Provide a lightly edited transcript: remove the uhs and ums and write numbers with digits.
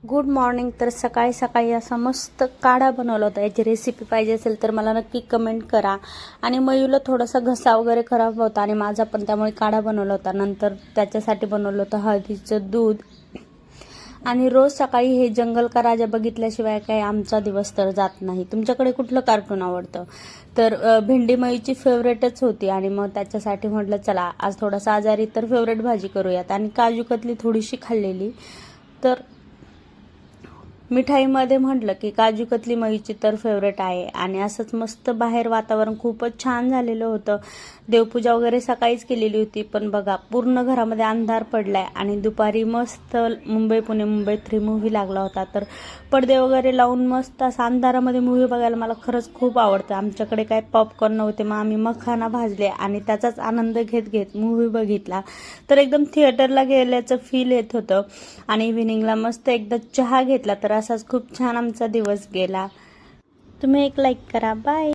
Good morning. तर सकाळी सकाळी असा मस्त काढा बनवला होता. याची रेसिपी पाहिजे असेल तर मला नक्की कमेंट करा. आणि मयूला थोडासा घसा वगैरे खराब होता आणि माझा पण, त्यामुळे काढा बनवला होता. नंतर त्याच्यासाठी बनवलं होतं हळदीचं दूध. आणि रोज सकाळी हे जंगल का राजा बघितल्याशिवाय काही आमचा दिवस तर जात नाही. तुमच्याकडे कुठलं कार्टून आवडतं? तर भेंडी मयूची फेवरेटच होती आणि मग त्याच्यासाठी म्हटलं चला आज थोडासा आजारी तर फेवरेट भाजी करूयात. आणि काजू कतली थोडीशी खाल्लेली. तर मिठाईमध्ये म्हटलं की काजू कतली मयूची तर फेवरेट आहे. आणि असंच मस्त बाहेर वातावरण खूपच छान झालेलं होतं. देवपूजा वगैरे सकाळीच केलेली होती, पण बघा पूर्ण घरामध्ये अंधार पडलाय. आणि दुपारी मस्त मुंबई पुणे मुंबई 3 मूव्ही लागला होता. तर पडदे वगैरे लावून मस्त असं अंधारामध्ये मूव्ही बघायला मला खरंच खूप आवडतं. आमच्याकडे काय पॉपकॉर्न नव्हते, मग आम्ही मखाना भाजले आणि त्याचाच आनंद घेत घेत मूव्ही बघितला. तर एकदम थिएटरला गेल्याचं फील येत होतं. आणि इव्हिनिंगला मस्त एकदा चहा घेतला. तर असाच खूप छान आमचा दिवस गेला. तुम्ही एक लाईक करा. बाय.